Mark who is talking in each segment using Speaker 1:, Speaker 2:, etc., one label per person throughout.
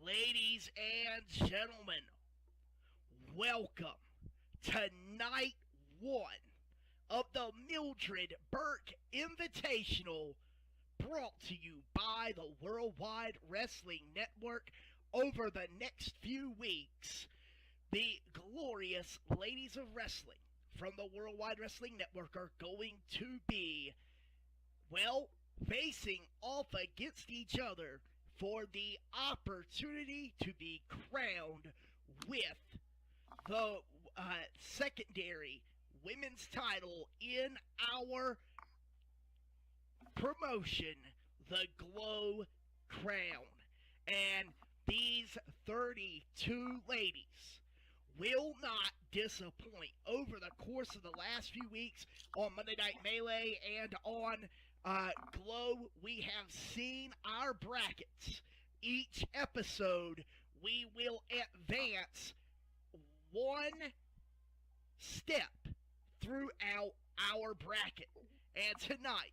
Speaker 1: Ladies and gentlemen, welcome to night one of the Mildred Burke Invitational, brought to you by the Worldwide Wrestling Network. Over the next few weeks, the glorious ladies of wrestling from the Worldwide Wrestling Network are going to be, facing off against each other for the opportunity to be crowned with the secondary women's title in our promotion, the Glow Crown. And these 32 ladies will not disappoint. Over the course of the last few weeks on Monday Night Melee and on Glow, we have seen our brackets. Each episode, we will advance one step throughout our bracket. And tonight,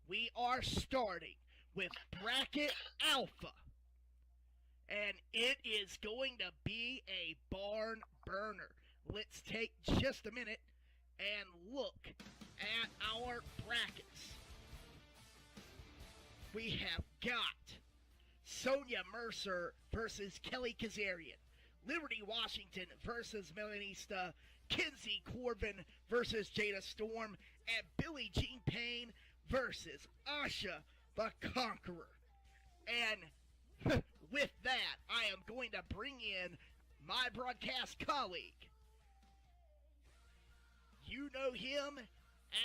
Speaker 1: we are starting with Bracket Alpha. And it is going to be a barn burner. Let's take just a minute and look at our brackets. We have got Sonia Mercer versus Kelly Kazarian, Liberty Washington versus Melanista, Kinsey Corbin versus Jada Storm, and Billie Jean Payne versus Asha the Conqueror. And with that, I am going to bring in my broadcast colleague. You know him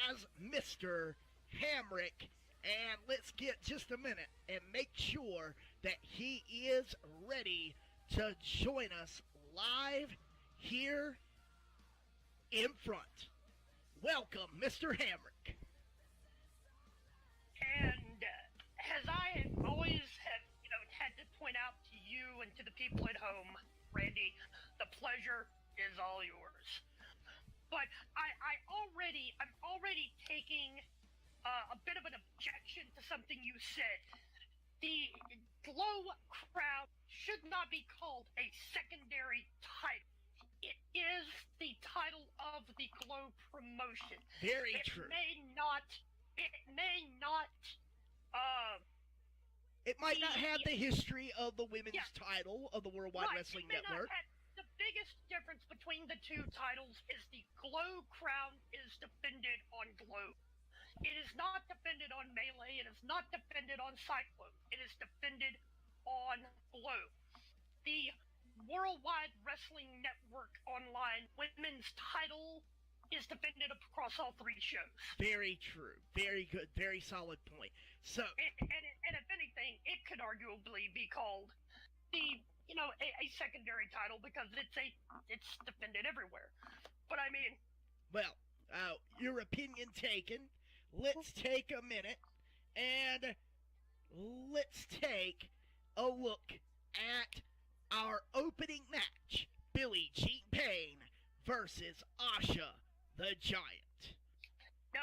Speaker 1: as Mr. Hamrick. And let's get just a minute and make sure that he is ready to join us live here in front. Welcome, Mr. Hamrick.
Speaker 2: And as I always have, had to point out to you and to the people at home, Randy, the pleasure is all yours. But I'm already taking a bit of an objection to something you said. The Glow Crown should not be called a secondary title. It is the title of the Glow promotion.
Speaker 1: Very true.
Speaker 2: It may not,
Speaker 1: it might not have the history of the women's title of the Worldwide Wrestling Network.
Speaker 2: The biggest difference between the two titles is the Glow Crown is defended on Glow. It is not defended on Melee. It is not defended on Cyclone. It is defended on Glow. The Worldwide Wrestling Network Online women's title is defended across all three shows. Very
Speaker 1: true. Very good. Very solid point. So,
Speaker 2: and if anything, it could arguably be called the a secondary title because it's defended everywhere. But I mean,
Speaker 1: well, your opinion taken. Let's take a minute and let's take a look at our opening match. Billie Jean Payne versus Asha the Giant.
Speaker 2: No,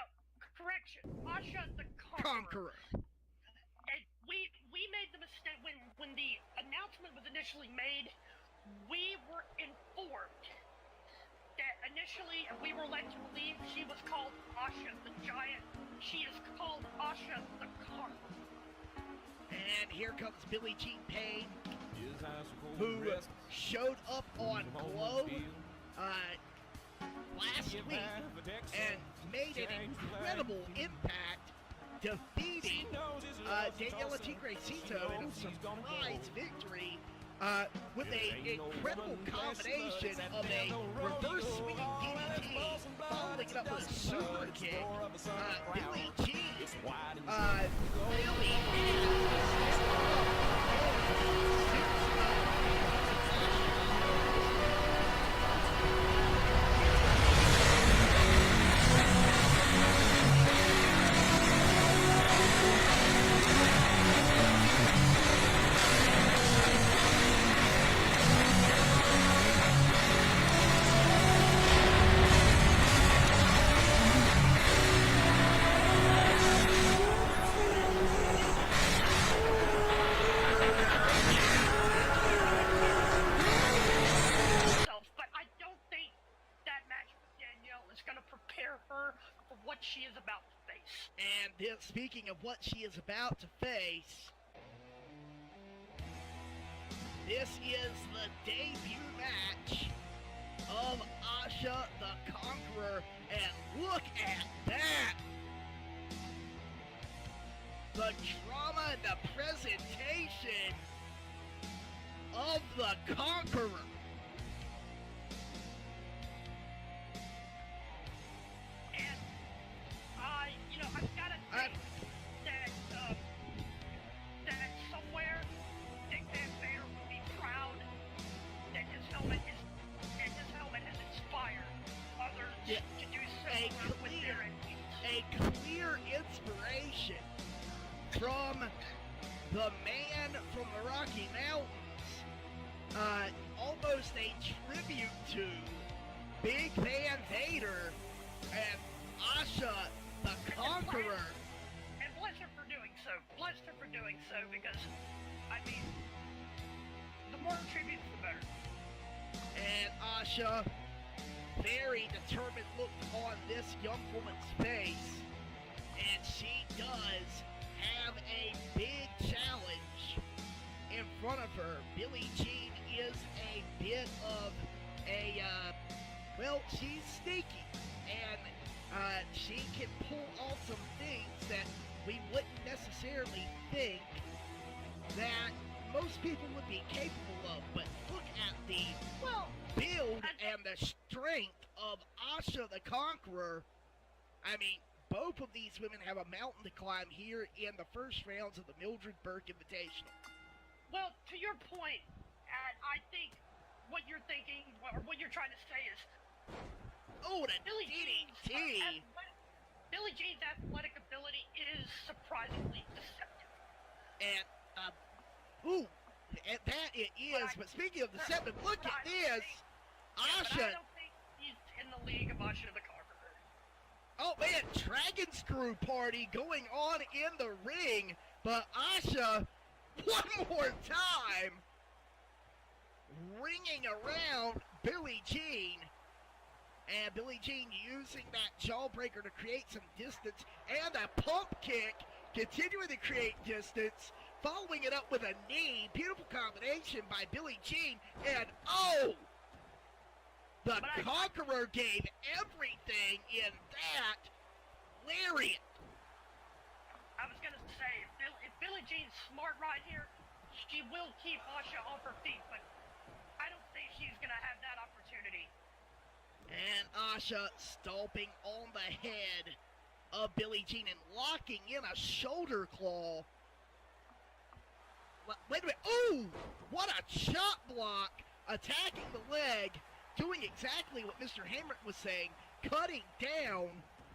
Speaker 2: correction. Asha the Conqueror. And we made the mistake when the announcement was initially made. We were informed that initially we were led to believe she was called Asha the Giant. She is called Asha the Conqueror.
Speaker 1: And here comes Billie Jean Payne, who showed up on Glow last week and made an incredible impact, defeating Daniela Tigrecito in a surprise victory with an incredible combination of a reverse swinging DDT, following it up with a super kick. Billie Jean really And then, speaking of what she is about to face, this is the debut match of Asha the Conqueror, and look at that! The drama and the presentation of the Conqueror.
Speaker 2: And I've got to think that somewhere Dick Van Vader will be proud that his helmet has inspired others to do similar with their engines.
Speaker 1: A clear inspiration from the man from the Rocky Mountains, almost a tribute to Big Van Vader and Asha the Conqueror.
Speaker 2: And bless her for doing so. Bless her for doing so, because, I mean, the more tributes, the better.
Speaker 1: And Asha, very determined look on this young woman's face, and she does have a big challenge in front of her. Billie Jean is a bit of a, she's sneaky, and she can pull off some things that we wouldn't necessarily think that most people would be capable of. But look at the build and the strength of Asha the Conqueror. I mean, both of these women have a mountain to climb here in the first rounds of the Mildred Burke Invitational.
Speaker 2: Well, to your point, I think what you're thinking, or what you're trying to say is,
Speaker 1: the
Speaker 2: Billie
Speaker 1: DDT!
Speaker 2: Billie Jean's athletic ability is surprisingly deceptive.
Speaker 1: And, that it is, but speaking of deceptive, look at this! Asha!
Speaker 2: But I don't think he's in the league of Asha the Conqueror.
Speaker 1: Oh man, Dragon Screw party going on in the ring, but Asha, one more time, ringing around Billie Jean. And Billie Jean using that jawbreaker to create some distance, and a pump kick, continuing to create distance, following it up with a knee. Beautiful combination by Billie Jean, and the Conqueror gave everything in that lariat.
Speaker 2: I was going to say, if Billie Jean's smart right here, she will keep Asha off her feet, but I don't think she's going to have that opportunity.
Speaker 1: And Asha stomping on the head of Billie Jean and locking in a shoulder claw. Wait a minute. Ooh! What a chop block! Attacking the leg, doing exactly what Mr. Hamrick was saying, cutting down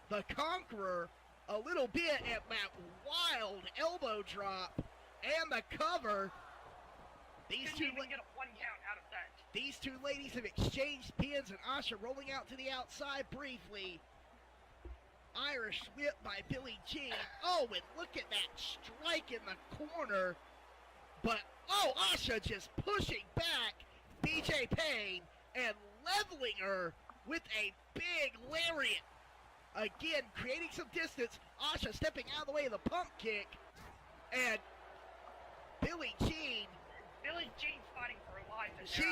Speaker 1: the Conqueror a little bit at that wild elbow drop and the cover. These two
Speaker 2: Didn't even get a 1 count out of that.
Speaker 1: These two ladies have exchanged pins, and Asha rolling out to the outside briefly. Irish whip by Billie Jean. Oh, and look at that strike in the corner. But, Asha just pushing back BJ Payne and leveling her with a big lariat. Again, creating some distance. Asha stepping out of the way of the pump kick. And Billie Jean
Speaker 2: fighting for her life.
Speaker 1: She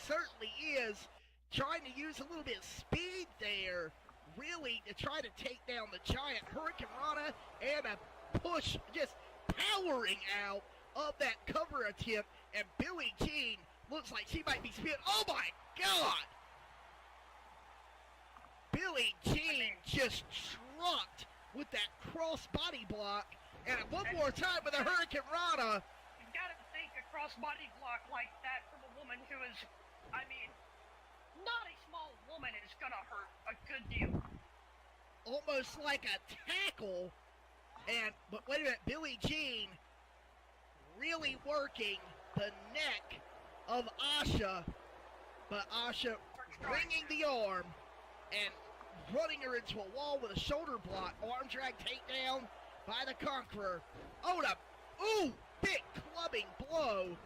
Speaker 1: certainly is. Trying to use a little bit of speed there, really, to try to take down the giant Hurricane Rana, and a push, just powering out of that cover attempt. And Billie Jean looks like she might be spinning. Oh my God! Billie Jean just trucked with that cross body block, and one more time with a Hurricane Rana.
Speaker 2: You've got to think a cross body block like that from a woman who is, not a small woman is gonna hurt a good deal.
Speaker 1: Almost like a tackle. But wait a minute, Billie Jean really working the neck of Asha, but Asha bringing the arm and running her into a wall with a shoulder block. Arm drag takedown by the Conqueror. Big clubbing blow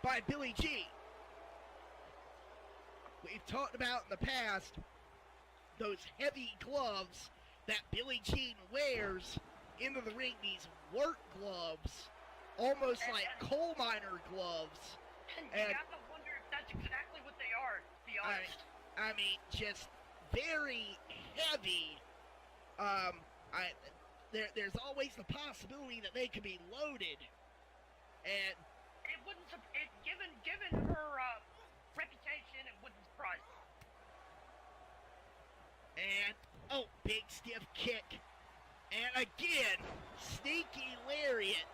Speaker 1: by Billie Jean. We've talked about in the past those heavy gloves that Billie Jean wears into the ring these work gloves, almost like coal miner gloves.
Speaker 2: And you gotta wonder if that's exactly what they are, to be honest.
Speaker 1: I mean, just very heavy. There's always the possibility that they could be loaded, and
Speaker 2: it wouldn't. Given her reputation, it wouldn't surprise me.
Speaker 1: And big stiff kick, and again, sneaky lariat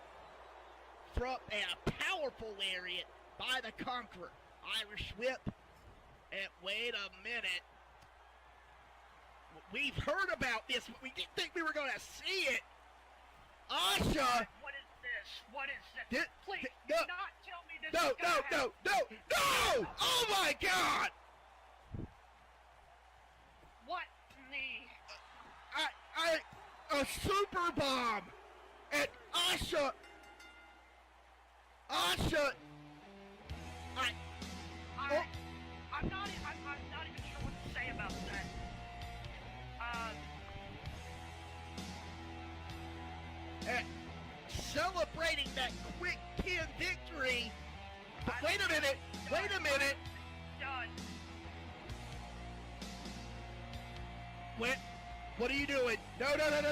Speaker 1: from a powerful lariat by the Conqueror. Irish whip, and wait a minute. We've heard about this, but we didn't think we were going to see it. Asha!
Speaker 2: What is this? What is this? Please, do not tell me this
Speaker 1: no,
Speaker 2: is gonna happen.
Speaker 1: No! Oh my God!
Speaker 2: What in the...
Speaker 1: A super bomb! And Asha...
Speaker 2: I'm not even sure what to say about that.
Speaker 1: Celebrating that quick pin victory. But wait a minute.
Speaker 2: Done.
Speaker 1: What are you doing? No. And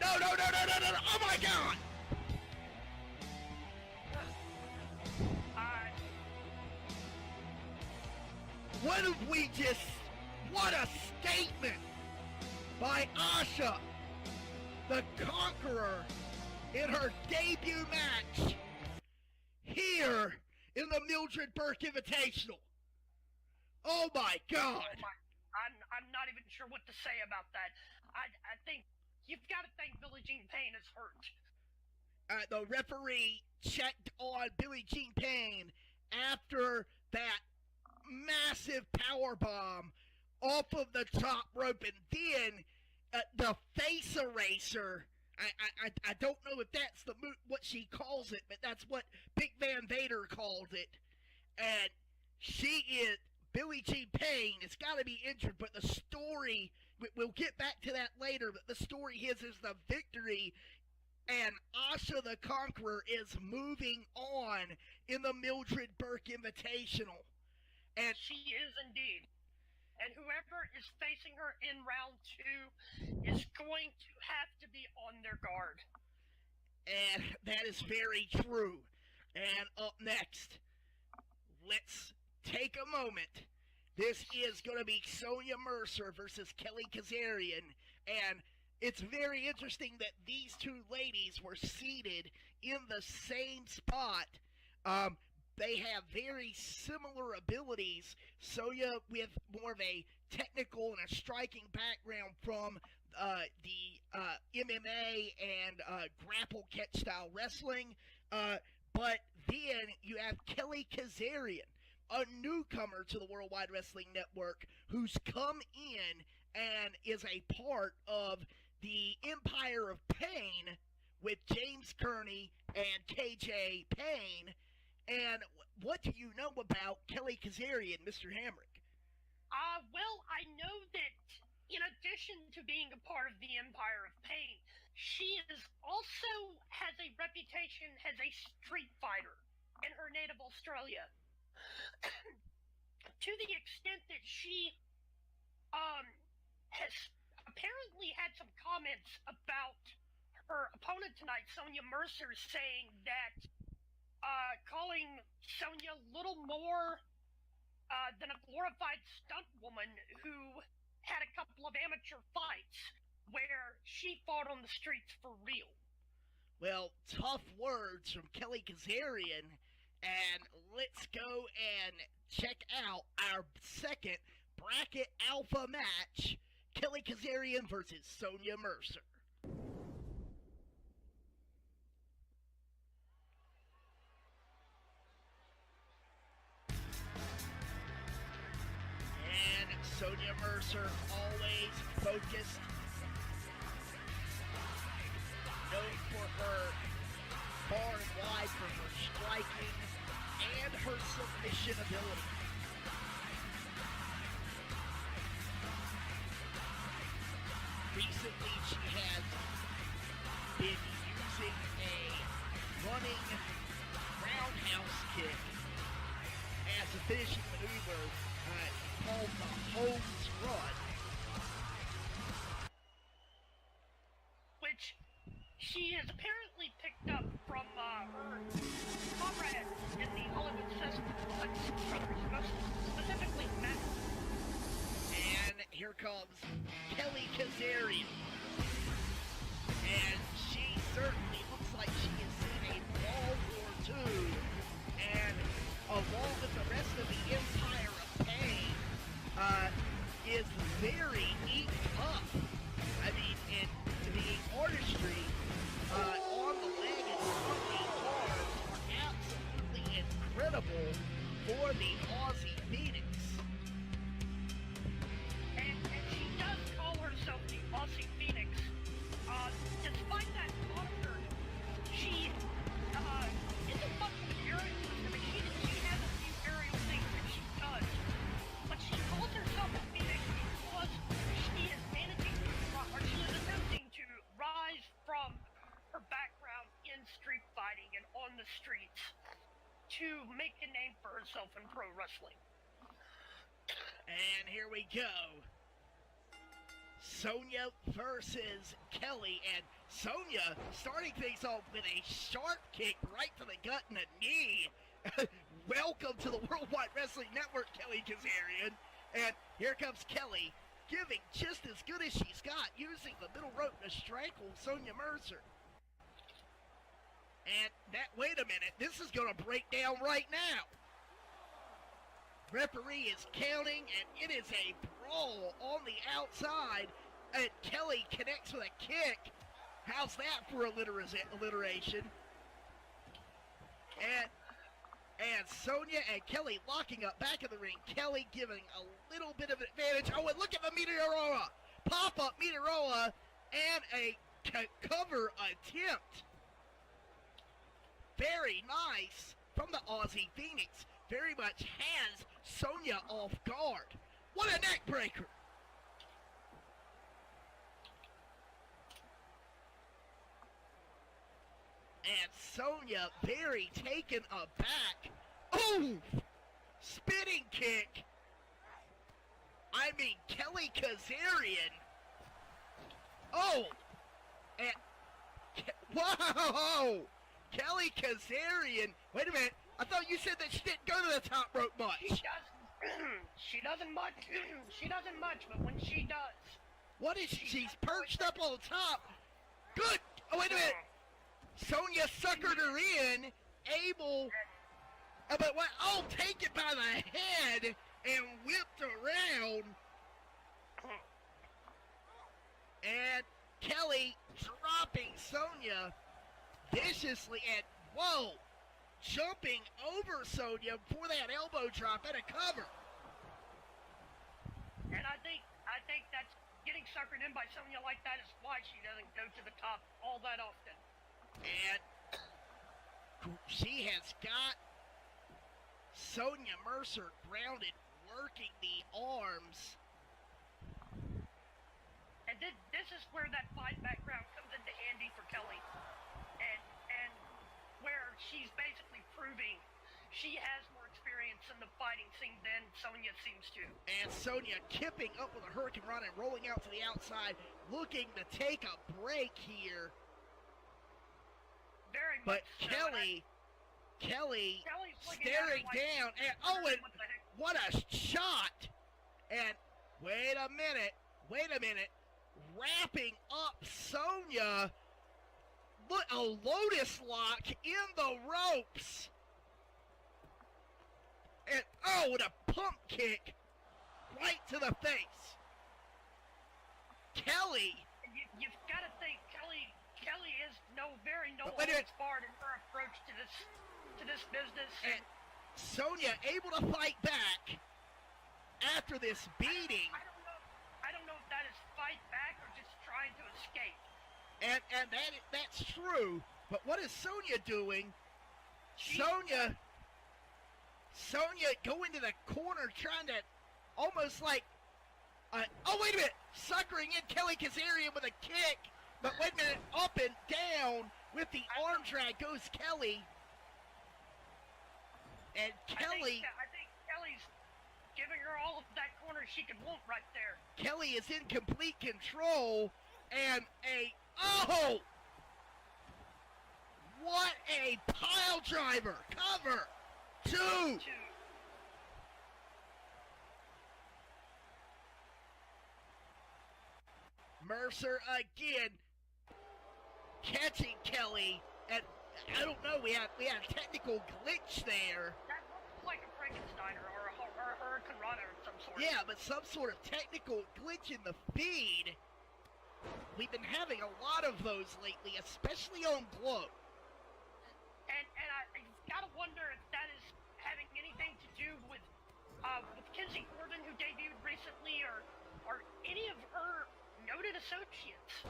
Speaker 1: no. Oh my God. What a statement by Asha, the Conqueror, in her debut match here in the Mildred Burke Invitational. Oh my God.
Speaker 2: I'm not even sure what to say about that. I think you've got to thank Billie Jean Payne is hurt.
Speaker 1: The referee checked on Billie Jean Payne after that massive power bomb off of the top rope, and then the face eraser. I don't know if that's what she calls it, but that's what Big Van Vader calls it. And Billie Jean Payne has got to be injured, but the story, we'll get back to that later, but the story is the victory, and Asha the Conqueror is moving on in the Mildred Burke Invitational. And
Speaker 2: she is indeed. And whoever is facing her in round 2 is going to have to be on their guard.
Speaker 1: And that is very true. And up next, let's take a moment. This is going to be Sonya Mercer versus Kelly Kazarian. And it's very interesting that these two ladies were seated in the same spot. They have very similar abilities. Sonya with more of a technical and a striking background from the MMA and grapple catch style wrestling. But then you have Kelly Kazarian, a newcomer to the Worldwide Wrestling Network, who's come in and is a part of the Empire of Pain with James Kearney and KJ Payne. And what do you know about Kelly Kazarian, Mr. Hamrick?
Speaker 2: Well, I know that in addition to being a part of the Empire of Pain, she also has a reputation as a street fighter in her native Australia. To the extent that she has apparently had some comments about her opponent tonight, Sonya Mercer, saying that calling Sonya little more than a glorified stunt woman who had a couple of amateur fights where she fought on the streets for real.
Speaker 1: Well, tough words from Kelly Kazarian, and let's go and check out our second bracket alpha match, Kelly Kazarian versus Sonya Mercer. Sonya Mercer, always focused, known for her far and wide for her striking and her submission ability. recently she has been using a running roundhouse kick as a finishing maneuver called the Holmes Run.
Speaker 2: Which she has apparently picked up from her comrades in the Hollywood brothers, specifically Matt.
Speaker 1: And here comes Kelly Kazarian. And she certainly looks like she has seen a brawl or two. And along with the rest of the Empire of Pain, is very inked up. I mean, in the artistry on the leg and on the arms are absolutely incredible for the Aussie Phoenix.
Speaker 2: And she does call herself the Aussie Phoenix. Despite that moniker, she isn't much of an aerial. I mean, she has a few aerial things that she does, but she calls herself a Phoenix because she is managing to, or she is attempting to rise from her background in street fighting and on the streets to make a name for herself in pro wrestling.
Speaker 1: And here we go. Sonya versus Kelly, and Sonya starting things off with a sharp kick right to the gut and a knee. Welcome to the Worldwide Wrestling Network, Kelly Kazarian. And here comes Kelly, giving just as good as she's got, using the middle rope to strangle Sonya Mercer. And wait a minute, this is going to break down right now. Referee is counting, and it is a brawl on the outside. And Kelly connects with a kick. How's that for alliteration? And Sonya and Kelly locking up back in the ring. Kelly giving a little bit of advantage. Oh, and look at the Meteora. Pop-up Meteora and a cover attempt. Very nice from the Aussie Phoenix. Very much has Sonya off guard. What a neck breaker. And Sonya very taken aback. Oh! Spinning kick. I mean, Kelly Kazarian. Oh! And whoa! Kelly Kazarian. Wait a minute. I thought you said that she didn't go to the top rope much.
Speaker 2: She doesn't much. She doesn't much, but when she does.
Speaker 1: What is she? She's perched up on top. Good. Oh, wait a minute. Sonya suckered her in. Able. But what? Oh, taken by the head and whipped around. And Kelly dropping Sonya viciously. And whoa. Jumping over Sonya for that elbow drop and a cover.
Speaker 2: And I think that's getting suckered in by Sonya like that is why she doesn't go to the top all that often.
Speaker 1: And she has got Sonya Mercer grounded, working the arms.
Speaker 2: And this is where that fight background comes into handy for Kelly. And where she's basically proving she has more experience in the fighting scene than Sonya seems to.
Speaker 1: And Sonya kipping up with a Hurricane Run and rolling out to the outside, looking to take a break here.
Speaker 2: Very
Speaker 1: but
Speaker 2: much so.
Speaker 1: Kelly staring down, and oh, and what a shot! And wait a minute, wrapping up Sonya. Look, a Lotus Lock in the ropes. And oh, and a pump kick right to the face. Kelly.
Speaker 2: You've got to think Kelly is very no
Speaker 1: holds
Speaker 2: barred in her approach to this business.
Speaker 1: And Sonya able to fight back after this beating.
Speaker 2: I don't know if that is fight back or just trying to escape.
Speaker 1: And that's true. But what is Sonya doing? Sonya going to the corner, trying to almost like Oh, wait a minute. Suckering in Kelly Kazarian with a kick. But wait a minute. Up and down with the arm drag goes Kelly. And Kelly...
Speaker 2: I think Kelly's giving her all of that corner she could want right there.
Speaker 1: Kelly is in complete control. And oh! What a pile driver. Cover. Two. Mercer again catching Kelly, and I don't know, we had a technical glitch there.
Speaker 2: That looked like a Frankensteiner or a Hurricane Rana of some sort.
Speaker 1: Yeah, but some sort of technical glitch in the feed. We've been having a lot of those lately, especially on Glow.
Speaker 2: And I gotta wonder if that is having anything to do with Kinsey Gordon, who debuted recently, or any of her noted associates.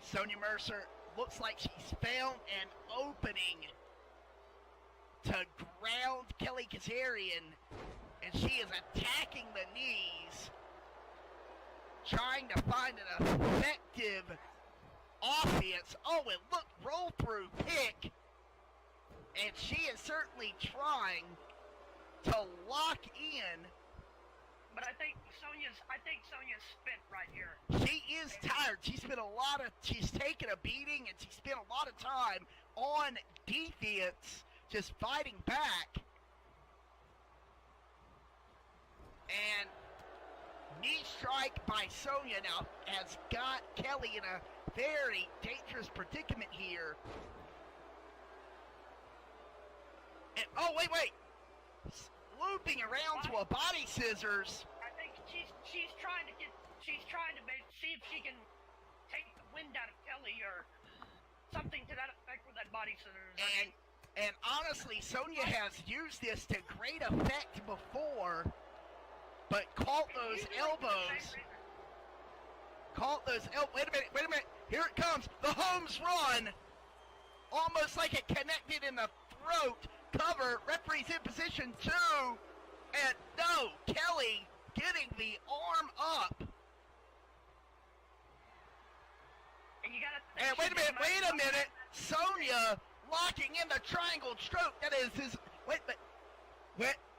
Speaker 1: Sonya Mercer looks like she's found an opening to ground Kelly Kazarian, and she is attacking the knees, trying to find an effective offense. Oh, and look, roll through pick, and she is certainly trying to lock in.
Speaker 2: But I think Sonya's spent right here.
Speaker 1: She is tired. She's taken a beating, and she spent a lot of time on defense, just fighting back. And knee strike by Sonya now has got Kelly in a very dangerous predicament here. And oh, wait. Looping around to a body scissors.
Speaker 2: I think she's trying to see if she can take the wind out of Kelly or something to that effect with that body scissors.
Speaker 1: And honestly, Sonya has used this to great effect before, but caught those elbows. Wait a minute. Here it comes. The Holmes run. Almost like it connected in the throat. Cover, referee's in position 2, and no, Kelly getting the arm up. And wait a minute, Sonya locking in the triangle stroke. That is his,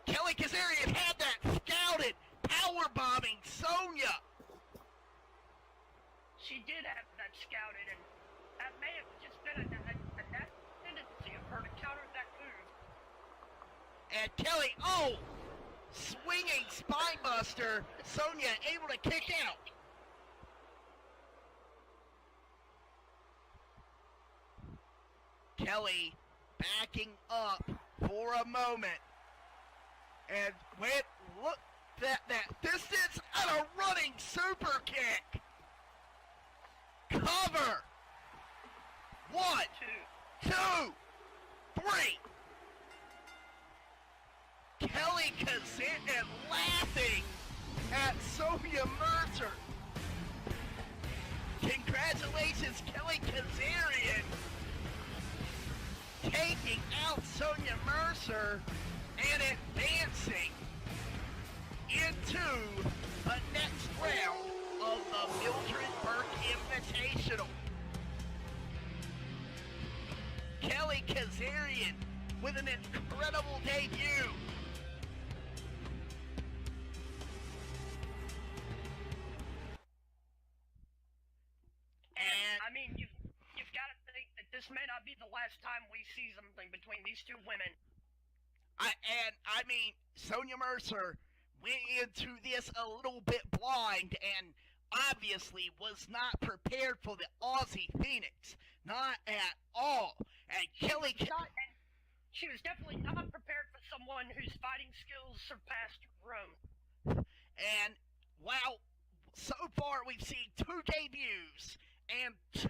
Speaker 1: Kelly Kazarian had that scouted, power bombing Sonya.
Speaker 2: She did have that scouted, and that may have just been a tendency of her to counter that move.
Speaker 1: And Kelly, swinging spine buster. Sonya able to kick out. Kelly backing up for a moment. And look at that distance and a running super kick. Cover. 1, 2, 3. Kelly Kazarian laughing at Sonya Mercer. Congratulations, Kelly Kazarian, taking out Sonya Mercer and advancing into the next round of the Mildred Burke Invitational. Kelly Kazarian with an incredible debut.
Speaker 2: I mean, you've got to think that this may not be the last time we see something between these two women.
Speaker 1: I mean, Sonya Mercer went into this a little bit blind and obviously was not prepared for the Aussie Phoenix. Not at all. And
Speaker 2: She was definitely not prepared for someone whose fighting skills surpassed her own.
Speaker 1: And, wow, so far we've seen 2 debuts and 2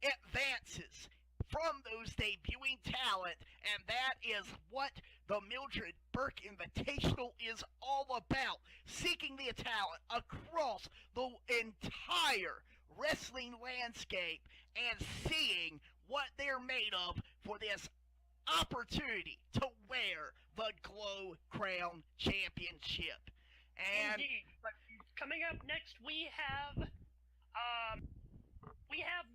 Speaker 1: advances from those debuting talent, and that is what the Mildred Burke Invitational is all about, seeking the talent across the entire wrestling landscape and seeing what they're made of for this opportunity to wear the Glow Crown Championship. And
Speaker 2: Indeed. But coming up next, we have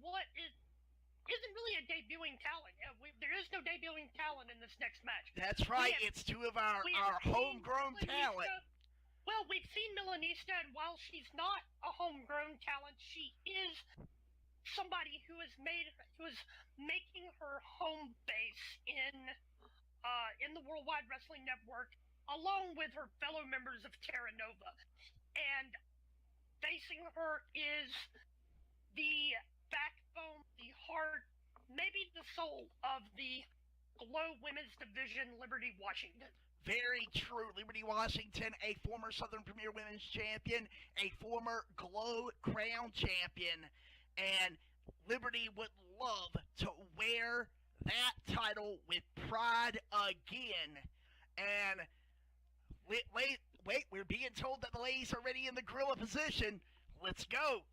Speaker 2: what isn't really a debuting talent. There is no debuting talent in this next match.
Speaker 1: that's right, it's two of our homegrown talent.
Speaker 2: Well, we've seen Milanista, and while she's not a homegrown talent, she is somebody who is making her home base in the Worldwide Wrestling Network, along with her fellow members of Terra Nova. And facing her is the backbone, the heart, maybe the soul of the Glow Women's Division, Liberty Washington.
Speaker 1: Very true. Liberty Washington, a former Southern Premier Women's Champion, a former Glow Crown Champion, and Liberty would love to wear that title with pride again. And wait, we're being told that the ladies are ready in the gorilla position. Let's go.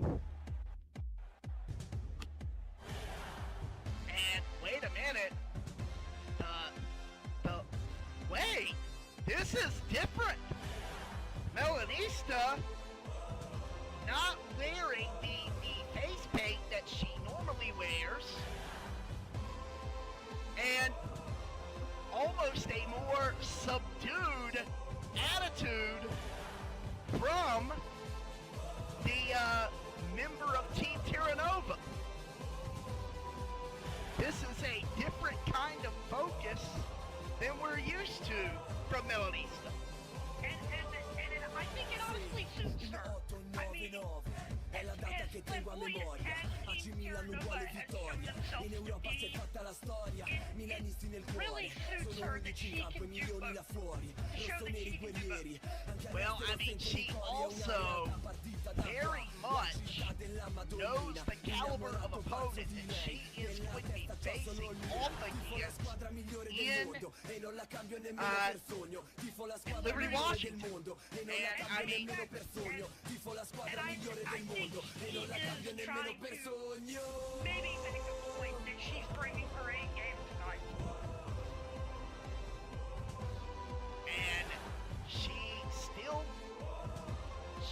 Speaker 1: And wait a minute. Wait, this is different. Melanista not wearing the face paint that she normally wears, and almost a more subdued attitude from the member of Team Terra Nova. This is a different kind of focus than we're used to from Melanista.
Speaker 2: And I think it honestly suits her. I mean, as flamboyant as Team Terra Nova has shown themselves to be, it really suits her that she can do both. Show that she can do both.
Speaker 1: Well, I mean, she also very much knows the caliber of opponent that she is going to be facing off against in Liberty Washington. And I mean,
Speaker 2: and I think she is trying to maybe make a point that she's bringing her A game tonight.
Speaker 1: And she still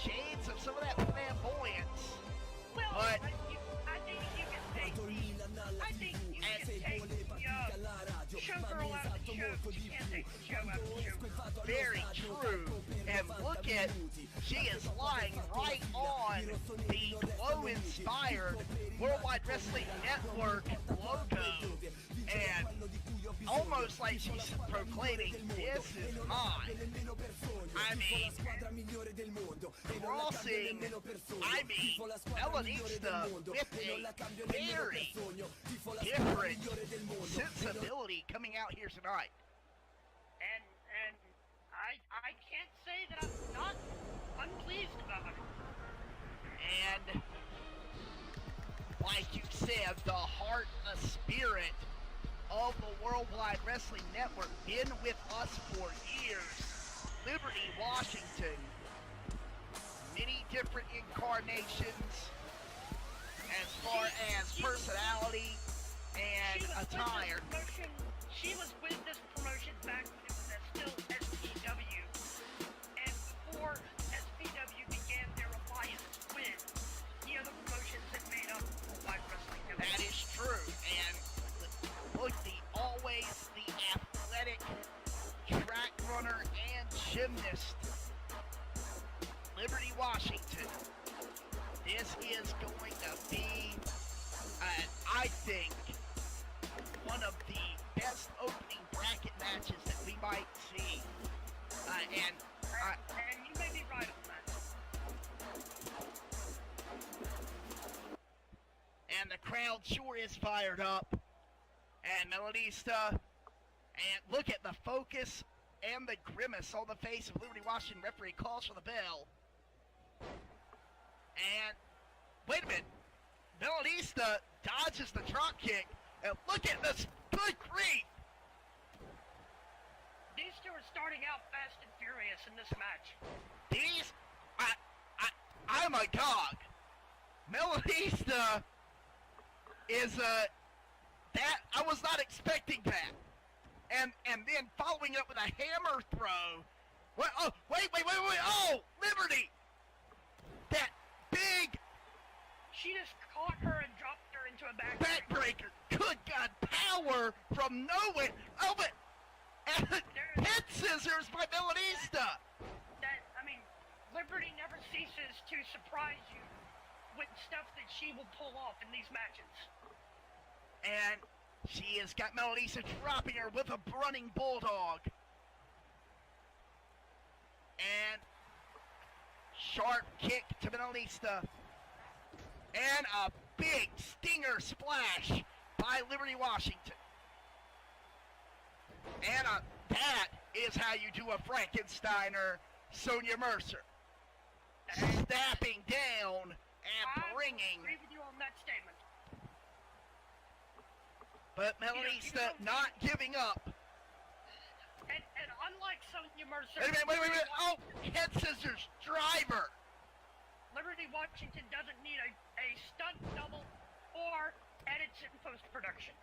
Speaker 1: shades of some of that flamboyance.
Speaker 2: Well,
Speaker 1: but
Speaker 2: I think you can take the showgirl out of the show, but you can't take the show out of the show.
Speaker 1: Very true. And look at, she is flying right on the Glow-inspired Worldwide Wrestling Network logo. And almost like she's proclaiming, this is mine. I mean, crossing, Melanista with a very different sensibility coming out here tonight.
Speaker 2: And I can't say that I'm not unpleased about it.
Speaker 1: And like you said, the heart, the spirit of the Worldwide Wrestling Network, been with us for years. Liberty Washington, many different incarnations as far as personality and attire.
Speaker 2: She was with this promotion back when it was still SPW, and before SPW began their alliance with the other promotions that made up Worldwide Wrestling Network.
Speaker 1: That is true, and look, always the athletic track runner and gymnast, Liberty Washington. This is going to be, I think, one of the best opening bracket matches that we might see. And
Speaker 2: you may be right on that.
Speaker 1: And the crowd sure is fired up. And Melanista, and look at the focus and the grimace on the face of Liberty Washington. Referee calls for the bell. And wait a minute, Melanista dodges the drop kick, and look at this, good grief!
Speaker 2: These two are starting out fast and furious in this match.
Speaker 1: I'm agog. Melanista is, that, I was not expecting that. and then following it up with a hammer throw. Well, oh, wait. Oh, Liberty. That big
Speaker 2: She just caught her and dropped her into a
Speaker 1: backbreaker. Good God, power from nowhere. Oh, but head scissors by Melanista.
Speaker 2: Liberty never ceases to surprise you with stuff that she will pull off in these matches.
Speaker 1: And she has got Melanista dropping her with a running bulldog. And sharp kick to Melanista. And a big stinger splash by Liberty Washington. And that is how you do a Frankensteiner, Sonya Mercer. Snapping down and bringing.
Speaker 2: I agree with you on that statement.
Speaker 1: But Melanista not giving up.
Speaker 2: And unlike Sonya Mercer...
Speaker 1: Wait a minute. Oh, head scissors, driver.
Speaker 2: Liberty Washington doesn't need a stunt double or edits in post-production.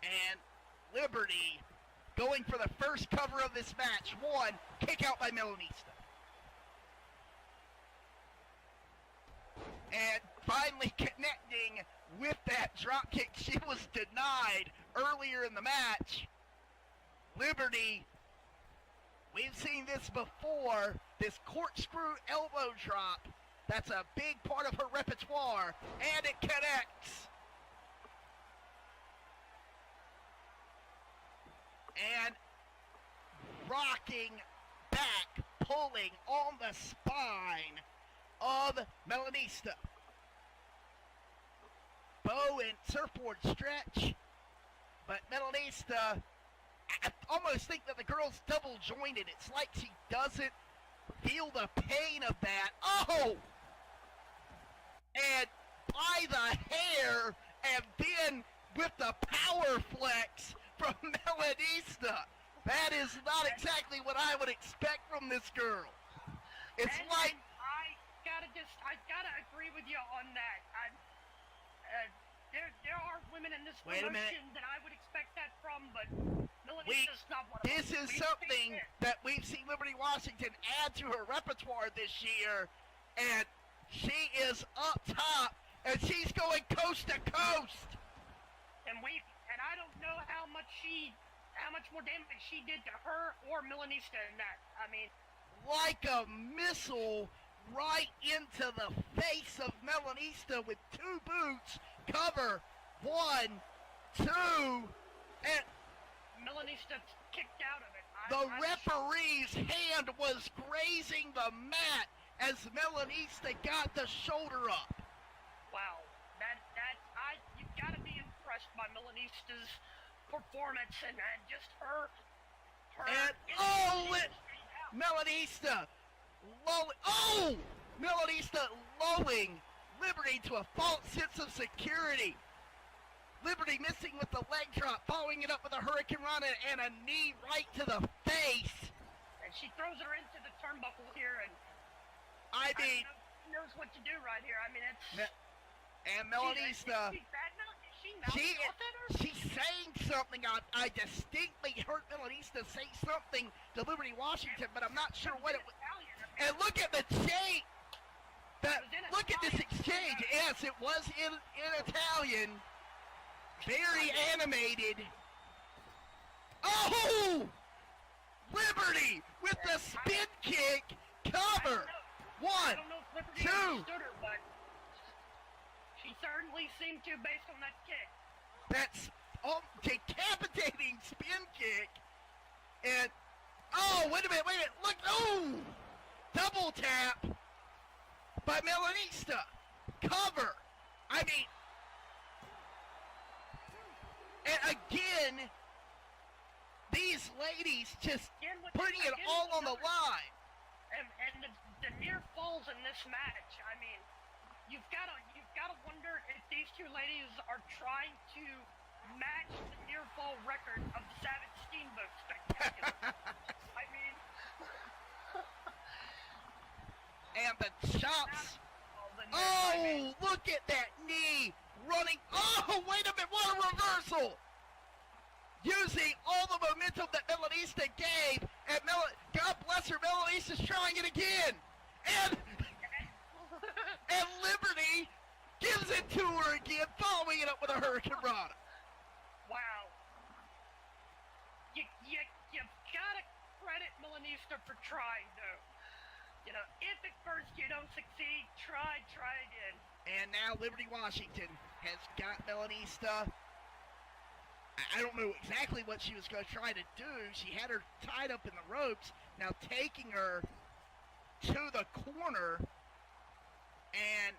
Speaker 1: And Liberty going for the first cover of this match. One, kick out by Melanista. And finally connecting with that drop kick she was denied earlier in the match. Liberty, we've seen this before, this corkscrew elbow drop. That's a big part of her repertoire, and it connects. And rocking back, pulling on the spine of Melanista. Bow and surfboard stretch, but Melanista, I almost think that the girl's double jointed. It's like she doesn't feel the pain of that. Oh! And by the hair, and then with the power flex from Melanista. That is not exactly what I would expect from this girl. It's
Speaker 2: and
Speaker 1: like...
Speaker 2: I gotta agree with you on that. There are women in this promotion that I would expect that from, but Melanista's not one of them.
Speaker 1: This is something that we've seen Liberty Washington add to her repertoire this year, and she is up top, and she's going coast to coast.
Speaker 2: And I don't know how much more damage she did to her or Melanista in that. I mean,
Speaker 1: like a missile right into the face of Melanista with two boots. Cover, 1, 2, and
Speaker 2: Melanista kicked out of it.
Speaker 1: The referee's hand was grazing the mat as Melanista got the shoulder up.
Speaker 2: Wow, you've got to be impressed by Melanista's performance and just her.
Speaker 1: And Melanista lulling Liberty to a false sense of security. Liberty missing with the leg drop, following it up with a Hurricane Rana and a knee right to the face.
Speaker 2: And she throws her into the turnbuckle here, and
Speaker 1: she
Speaker 2: knows what to do right here. I mean, it's...
Speaker 1: And Melanista... She's saying something. I distinctly heard Melanista say something to Liberty Washington, but I'm not sure what it was. And look at the change. Look at this exchange. Yes, it was in Italian. Very animated. Oh! Liberty with the spin kick. Cover. 1, 2.
Speaker 2: She certainly seemed to based on that kick.
Speaker 1: That's decapitating spin kick. And, wait a minute. Look, double tap by Melanista. Cover. I mean, and again, these ladies just putting it all on the line.
Speaker 2: And the near falls in this match, I mean, you've got to wonder if these two ladies are trying to match the near fall record of Savage Steamboat Spectacular. I mean,
Speaker 1: and the chops. Oh, look at that knee running. Oh, wait a minute, what a reversal! using all the momentum that Melanista gave, and God bless her, Melanista's trying it again, and Liberty gives it to her again, following it up with a Hurricane Rana.
Speaker 2: Wow. You've got to credit Melanista for trying, though. You know, if at first you don't succeed, try again.
Speaker 1: And now Liberty Washington has got Melanista. I don't know exactly what she was going to try to do. She had her tied up in the ropes, now taking her to the corner, and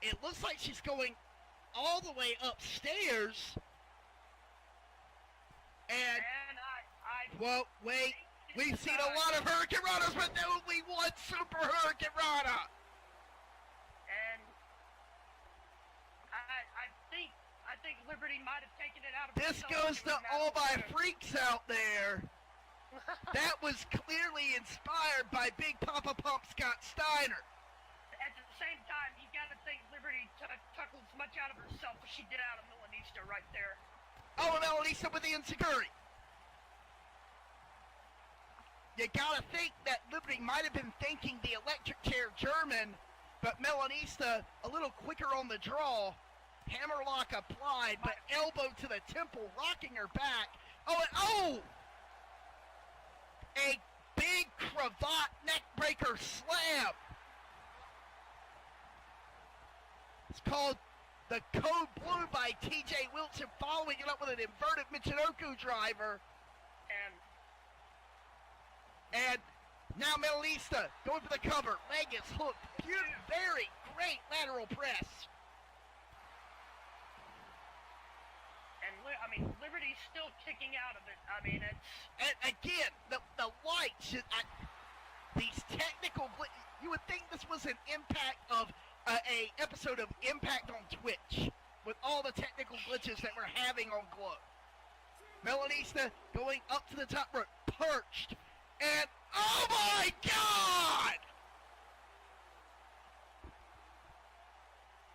Speaker 1: it looks like she's going all the way upstairs. And well, wait, we've seen a lot of Hurricane Ranas, but only one Super Hurricane Rana.
Speaker 2: And I think Liberty might have taken it out of
Speaker 1: this goes to all my freaks out there. That was clearly inspired by Big Papa Pump Scott Steiner.
Speaker 2: At the same time, you got to think Liberty took as much out of herself as she did out of Melanista right there.
Speaker 1: Oh, and Melanista with the insecurity. You got to think that Liberty might have been thinking the electric chair German, but Melanista a little quicker on the draw. Hammerlock applied, but elbow to the temple, rocking her back. Oh! A big cravat neckbreaker slam. It's called the Code Blue by TJ Wilson, following it up with an inverted Michinoku driver. And now Melanista going for the cover. Leg is hooked. Very great lateral press.
Speaker 2: And Liberty's still kicking out of it. I mean, it's...
Speaker 1: And again, the lights, these technical... You would think this was an impact of a episode of Impact on Twitch, with all the technical glitches that we're having on Glow. Melanista going up to the top rope, perched, and oh my God!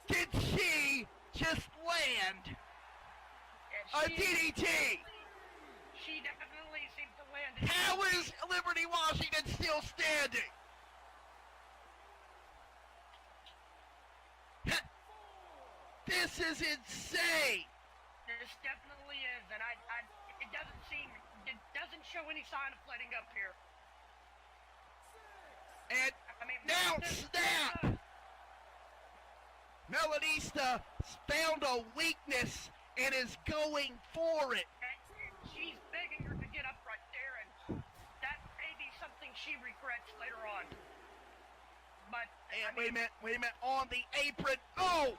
Speaker 1: Did she just land a DDT?
Speaker 2: She definitely seemed to land.
Speaker 1: How is Liberty Washington still standing? This is insane.
Speaker 2: This definitely is, and it doesn't show any sign of letting up here.
Speaker 1: And now snap. Melanista found a weakness and is going for it.
Speaker 2: And she's begging her to get up right there, and that may be something she regrets later on. But
Speaker 1: and wait a minute, on the apron. Oh!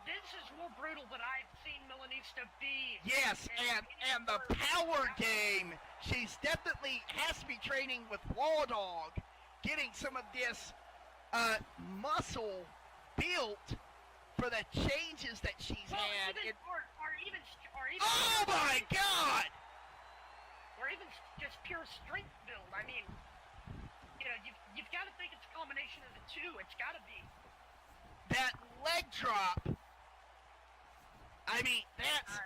Speaker 2: This is more brutal than I've seen Melanista be.
Speaker 1: Yes, and the power game. She's definitely has to be training with Law Dog, getting some of this muscle built for the changes that she's had.
Speaker 2: Or even
Speaker 1: oh my God!
Speaker 2: Or even just pure strength build. I mean, you know, you've got to think it's a combination of the two. It's got to be.
Speaker 1: That leg drop. I mean, that's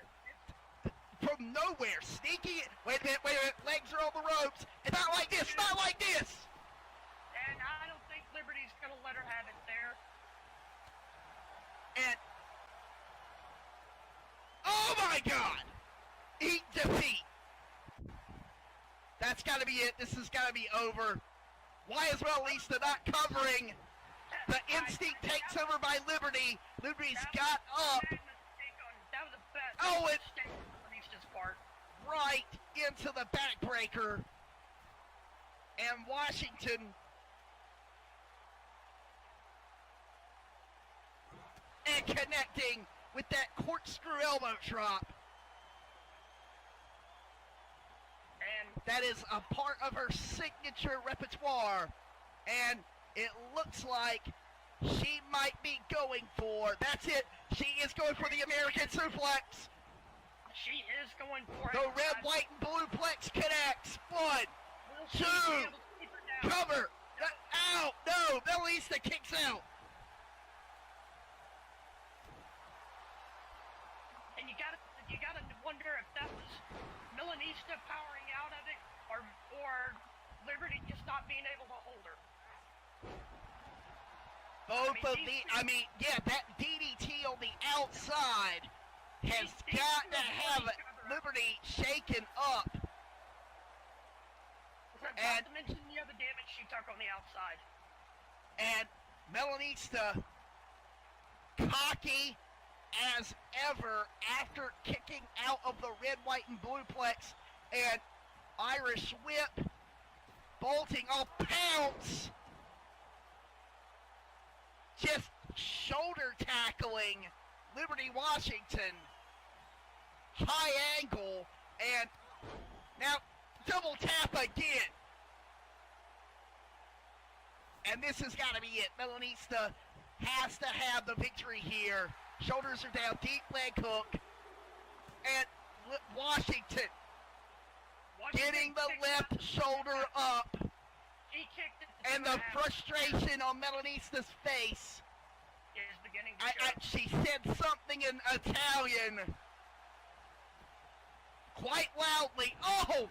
Speaker 1: from nowhere. Sneaking it. Wait a minute. Legs are on the ropes. It's not like this. Not like this.
Speaker 2: And I don't think Liberty's going to let her have it there.
Speaker 1: And oh my God! Eat defeat. That's got to be it. This has got to be over. Why is Melanista not covering? The instinct takes over by Liberty. Liberty's got up.
Speaker 2: That was a bad mistake on Melanista's part.
Speaker 1: Right into the backbreaker. And Washington and connecting with that corkscrew elbow drop.
Speaker 2: And
Speaker 1: that is a part of her signature repertoire. And it looks like she might be going for, that's it, she is going for the American suplex.
Speaker 2: She is going for
Speaker 1: the red, white, and blue plex connects. 1, 2, cover. Out, no, Melanista kicks out.
Speaker 2: Melanista powering out of it, or Liberty just not being able to hold her?
Speaker 1: That DDT on the outside has got to have Liberty shaken up.
Speaker 2: Not to mention the other damage she took on the outside.
Speaker 1: And Melanista, cocky as ever after kicking out of the red, white, and blue plex, and Irish whip bolting off, pounce, just shoulder tackling Liberty Washington, high angle, and now double tap again. And this has got to be it. Melanista has to have the victory here. Shoulders are down, deep leg hook. And Washington getting the left shoulder up.
Speaker 2: He kicked it.
Speaker 1: And the frustration on Melanista's face.
Speaker 2: Is beginning to show.
Speaker 1: She said something in Italian. Quite loudly. Oh!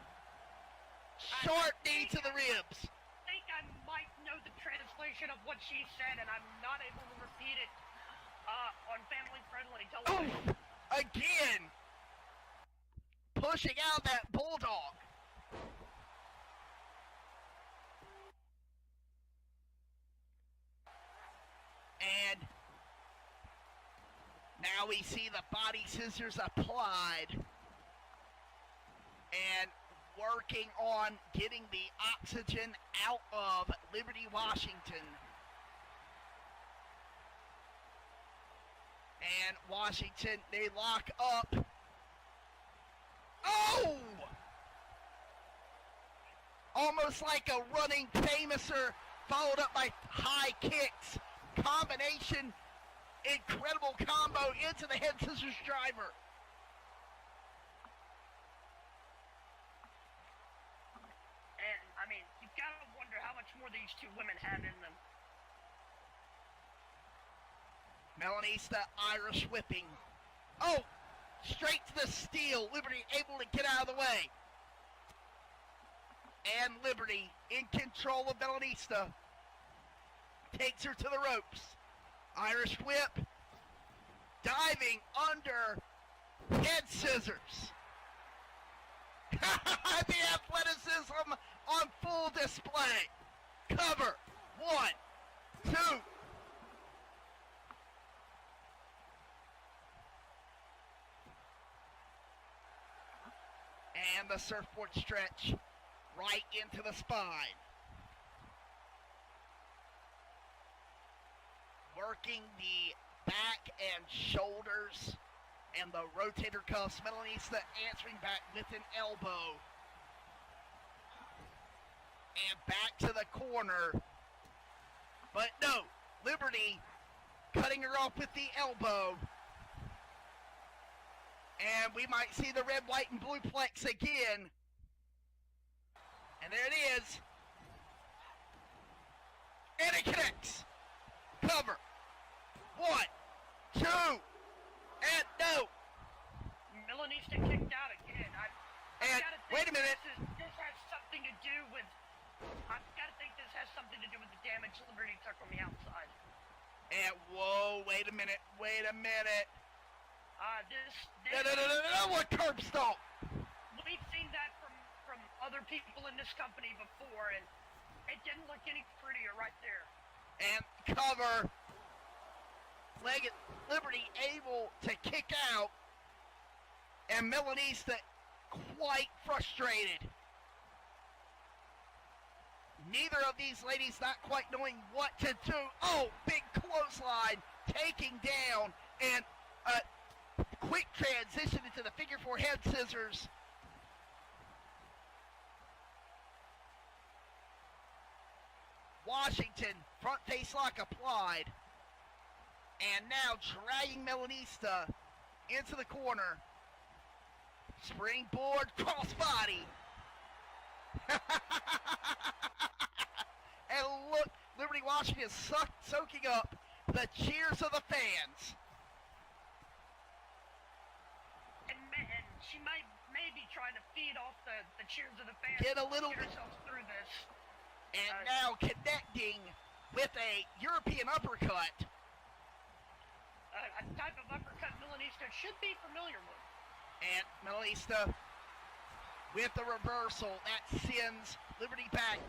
Speaker 1: Short knee to the ribs.
Speaker 2: I think I might know the translation of what she said, and I'm not able to repeat it on family-friendly television.
Speaker 1: Oh! Again! Pushing out that bulldog. And now we see the body scissors applied. And working on getting the oxygen out of Liberty Washington. And Washington, they lock up. Oh! Almost like a running famouser, followed up by high kicks. Combination, incredible combo into the head scissors driver.
Speaker 2: And, I mean, you've got to wonder how much more these two women have in them.
Speaker 1: Melanista, Irish whipping. Oh! Straight to the steel. Liberty able to get out of the way. And Liberty in control of Melanista. Takes her to the ropes. Irish whip. Diving under head scissors. The athleticism on full display. Cover. 1, 2. And the surfboard stretch right into the spine. Working the back and shoulders and the rotator cuffs. Melanista answering back with an elbow. And back to the corner. But no, Liberty cutting her off with the elbow. And we might see the red, white, and blue plex again. And there it is. And it connects. Cover. 1, 2, and no.
Speaker 2: Melanista kicked out again.
Speaker 1: And wait a minute.
Speaker 2: This has something to do with. I've got to think this has something to do with the damage Liberty took on the outside.
Speaker 1: And whoa, wait a minute. No, what curb stomp?
Speaker 2: We've seen that from other people in this company before, and it didn't look any prettier right there.
Speaker 1: And cover. Liberty able to kick out, and Melanista quite frustrated. Neither of these ladies not quite knowing what to do. Oh, big clothesline, taking down, and a quick transition into the figure 4 head scissors. Washington, front face lock applied. And now dragging Melanista into the corner. Springboard crossbody. And look, Liberty Washington is soaking up the cheers of the fans.
Speaker 2: And she may be trying to feed off the cheers of the fans.
Speaker 1: Get a little
Speaker 2: get
Speaker 1: bit.
Speaker 2: ourselves through this.
Speaker 1: And now connecting with a European uppercut.
Speaker 2: A type of uppercut Milanista should be familiar with.
Speaker 1: And Milanista with the reversal. That sends Liberty back.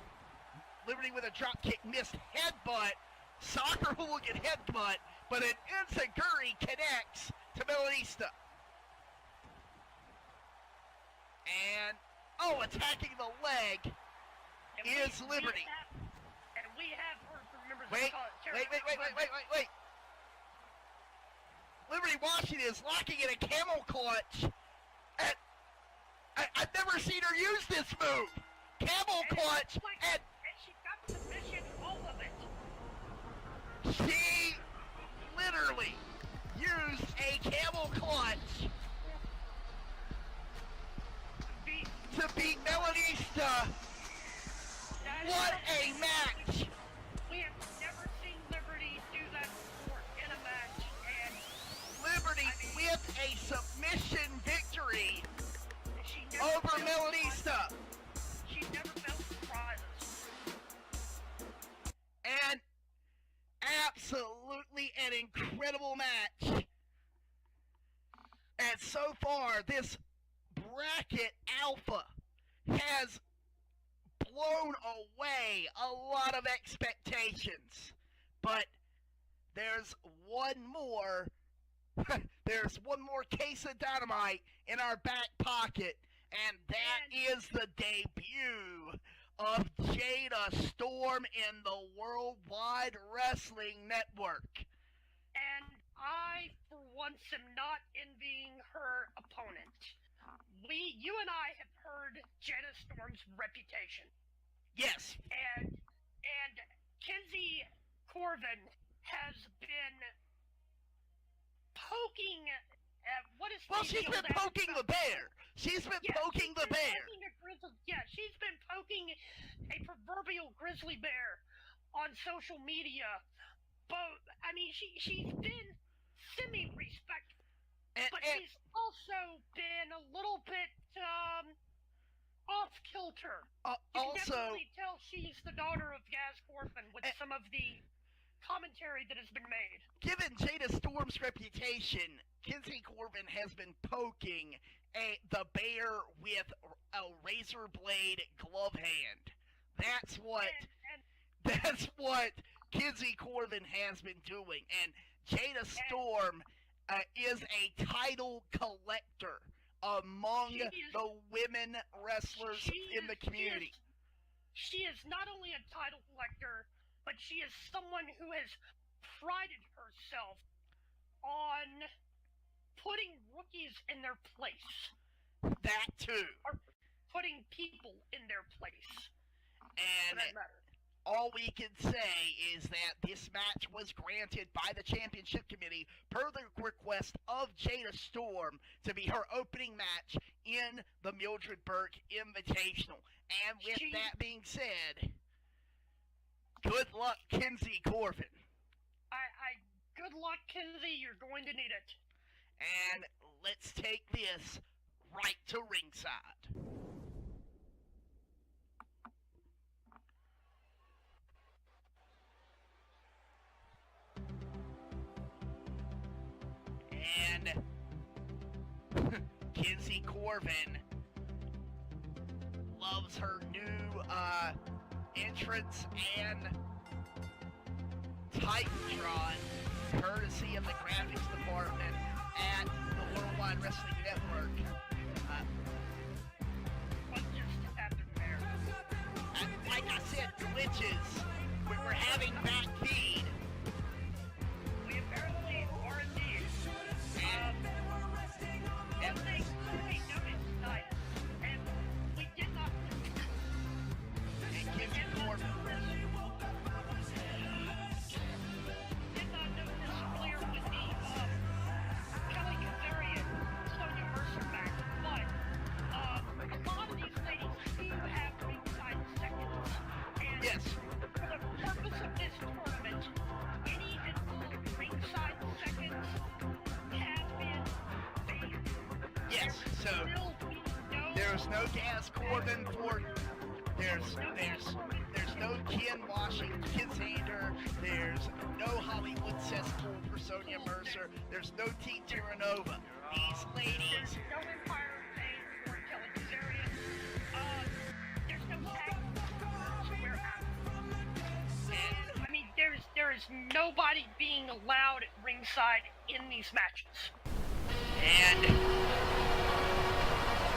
Speaker 1: Liberty with a drop kick, missed headbutt. Soccer hooligan headbutt, but an enziguri connects to Milanista. And, attacking the leg is Liberty.
Speaker 2: We have heard from members of
Speaker 1: Wait. Liberty Washington is locking in a camel clutch. And I've never seen her use this move. Camel clutch, and
Speaker 2: she got submission, all of it.
Speaker 1: she literally used a camel clutch to beat Milanista. What a match!
Speaker 2: We have never seen Liberty do that before in a match, and
Speaker 1: Liberty with a submission victory
Speaker 2: she never
Speaker 1: over
Speaker 2: failed
Speaker 1: Milanista.
Speaker 2: She never failed surprises.
Speaker 1: And absolutely an incredible match. And so far, this bracket alpha has blown away a lot of expectations. But there's one more case of dynamite in our back pocket, and that is the debut of Jada Storm in the Worldwide Wrestling Network.
Speaker 2: And I, for once, am not envying her opponent. You and I have heard Jada Storm's reputation.
Speaker 1: Yes.
Speaker 2: And Kinsey Corvin has been poking at what is
Speaker 1: she's been poking the bear. She's been poking the bear.
Speaker 2: She's been poking a proverbial grizzly bear on social media. But I mean, she's been semi-respectful, but she's also been a little bit off kilter. You can definitely tell she's the daughter of Gaz Corfin with some of the commentary that has been made.
Speaker 1: Given Jada Storm's reputation, Kinsey Corvin has been poking the bear with a razor blade glove hand. That's what Kinsey Corvin has been doing. And Jada Storm is a title collector among the women wrestlers in the community.
Speaker 2: She is not only a title collector, but she is someone who has prided herself on putting rookies in their place.
Speaker 1: That too.
Speaker 2: Or putting people in their place.
Speaker 1: And
Speaker 2: for that matter.
Speaker 1: All we can say is that this match was granted by the Championship Committee per the request of Jada Storm to be her opening match in the Mildred Burke Invitational. And with that being said, good luck, Kinsey Corvin.
Speaker 2: Good luck, Kinsey. You're going to need it.
Speaker 1: And let's take this right to ringside. And Kinsey Corvin loves her new entrance and Titantron, courtesy of the graphics department at the Worldwide Wrestling Network.
Speaker 2: What just happened there?
Speaker 1: Like I said, glitches. We're having back feed.
Speaker 2: We apparently are indeed. And they noticed tonight, and we did not.
Speaker 1: And Kinsey Corvin.
Speaker 2: Did not know this earlier with the Kelly Kazarian, Sonya Mercer match, but a lot of these ladies do have ringside seconds. And
Speaker 1: Yes.
Speaker 2: for the purpose of this tournament, any and all ringside seconds have been paid.
Speaker 1: Yes, so
Speaker 2: There will be no
Speaker 1: There's no gas Corbin for. There's no Ken Washington Zander. There's no Hollywood cesspool for Sonia Mercer. There's no T. Terranova. These ladies.
Speaker 2: No Empire of Pain for Kelly Kazarian. There's no tag where I mean, there is nobody being allowed at ringside in these matches.
Speaker 1: And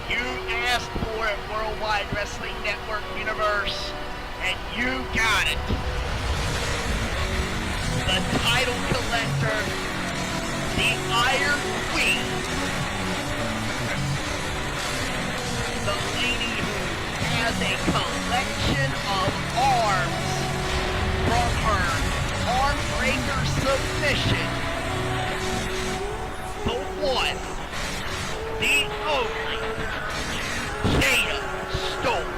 Speaker 1: you asked for it, Worldwide Wrestling Network Universe, and you got it. The title collector, the Iron Queen, the lady who has a collection of arms from her armbreaker submission, the one, the only, Jada Storm.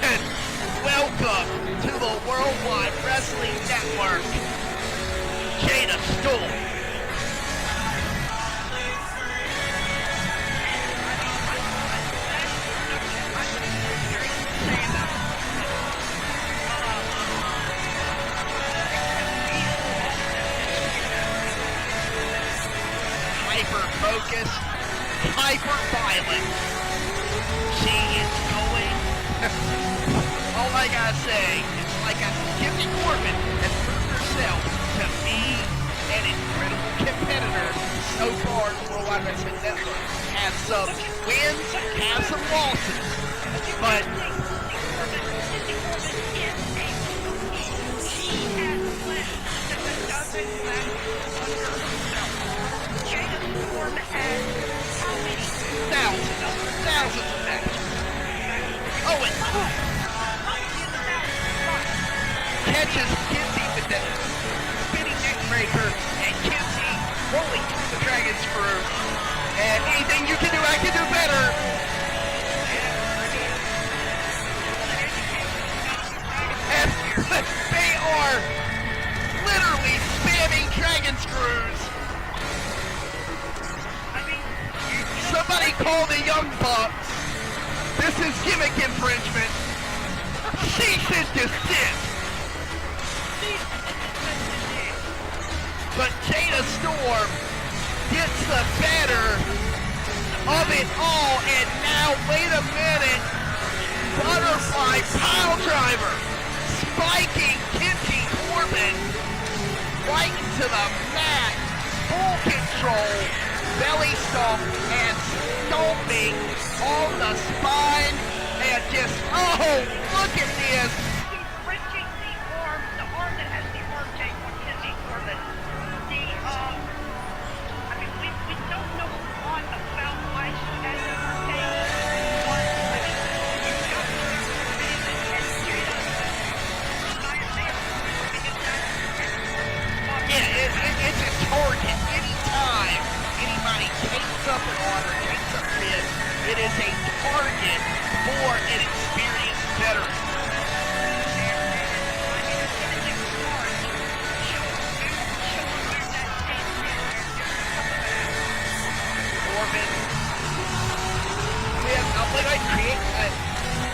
Speaker 1: And welcome to the Worldwide Wrestling Network, Jada Storm. Hyper-focused, hyper-violent. She is going, all I gotta say, it's like Kimmy Corbin has proved herself to be an incredible competitor so far in the Worldwide Wrestling Network. Has some wins, has some losses, but thousands of matches. Oh, and catches Kinsey with the spinning neck breaker, and Kinsey rolling through the dragon screw. And anything you can do, I can do better. And they are literally spamming dragon screws. Somebody call the Young Bucks. This is gimmick infringement. Cease and desist. But Jada Storm gets the better of it all, and now, wait a minute, butterfly pile driver, spiking Kinsey Corbin right into the mat, full control, belly stomp, and stomping on the spine, and just, oh, look at this.
Speaker 2: He's wrenching the arm that has the arm tape on Kinsey Corbin. I mean, we don't know a lot about why she has the arm tape, but, I mean, you've got to and Jada,
Speaker 1: it's a target anytime anybody takes up an arm or takes up mid. It is a target for an experienced veteran. Corbin with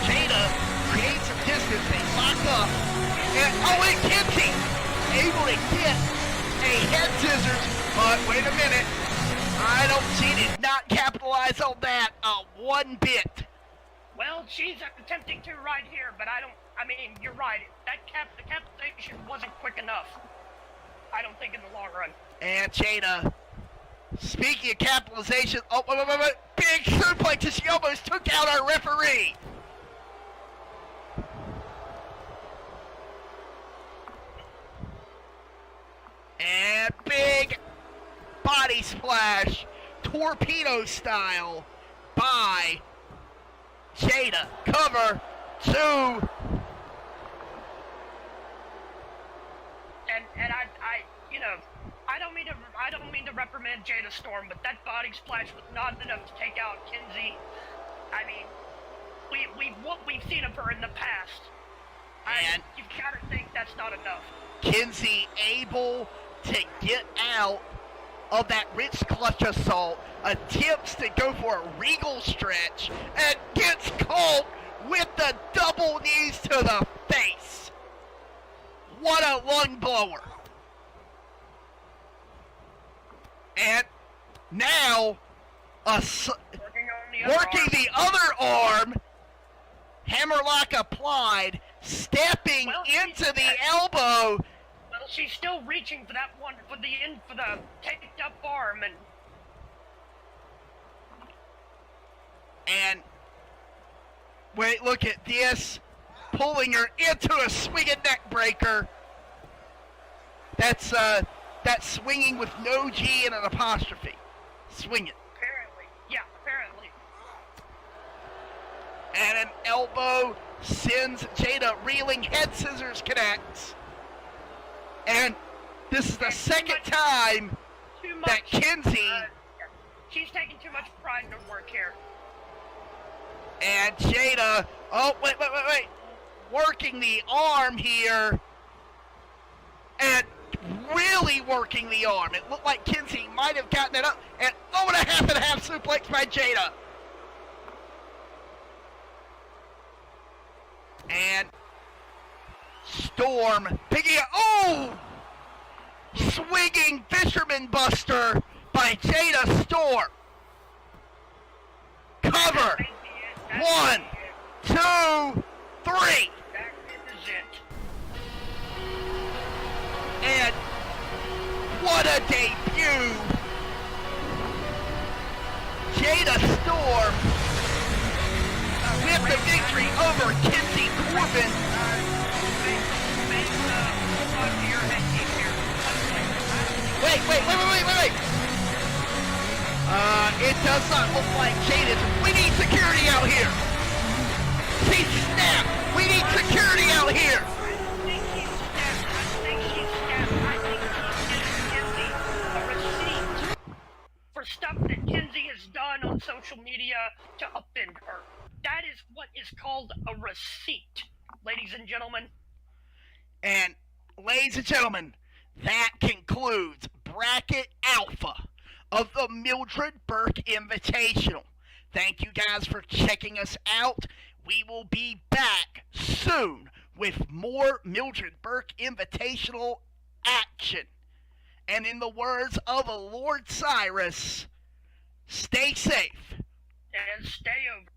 Speaker 1: Jada creates some distance. They lock up, and Kinsey able to get a head scissors, but wait a minute. I don't see it. Not capitalize on that one bit.
Speaker 2: Well, she's attempting to right here, but I mean, you're right. The capitalization wasn't quick enough. I don't think in the long run.
Speaker 1: And Jada, speaking of capitalization, wait. Big suplex, she almost took out our referee. And big body splash, torpedo style by Jada. Cover 2.
Speaker 2: And I don't mean to reprimand Jada Storm, but that body splash was not enough to take out Kinsey. I mean, we've seen of her in the past.
Speaker 1: And
Speaker 2: you've got to think that's not enough.
Speaker 1: Kinsey able to get out of that wrist clutch assault, attempts to go for a regal stretch, and gets caught with the double knees to the face. What a lung blower. And now, working the other arm, hammerlock applied, stepping into the elbow.
Speaker 2: Well, she's still reaching for that one, for the taped up arm,
Speaker 1: and wait, look at this, pulling her into a swinging neck breaker. That's swinging with no G and an apostrophe. Swinging.
Speaker 2: Apparently. Yeah, apparently.
Speaker 1: And an elbow sends Jada reeling, head scissors connects. And this is the second time that Kinsey...
Speaker 2: she's taking too much pride in her work here.
Speaker 1: And Jada, oh, wait. Working the arm here. And really working the arm. It looked like Kinsey might have gotten it up. And and a half suplex by Jada. And Storm picking up, swinging Fisherman Buster by Jada Storm. Cover. 1, 2, 3.
Speaker 2: That is it.
Speaker 1: And what a debut. Jada Storm with the victory over Kinsey Corbin. Wait. It does not look like Jada's. We need security out here. She snapped. We need security out here.
Speaker 2: I think she's stabbed. I think she's Kinsey a receipt for stuff that Kinsey has done on social media to upend her. That is what is called a receipt, ladies and gentlemen.
Speaker 1: And, ladies and gentlemen, that concludes Bracket Alpha of the Mildred Burke Invitational. Thank you guys for checking us out. We will be back soon with more Mildred Burke Invitational action. And in the words of the Lord Cyrus, stay safe.
Speaker 2: And stay over.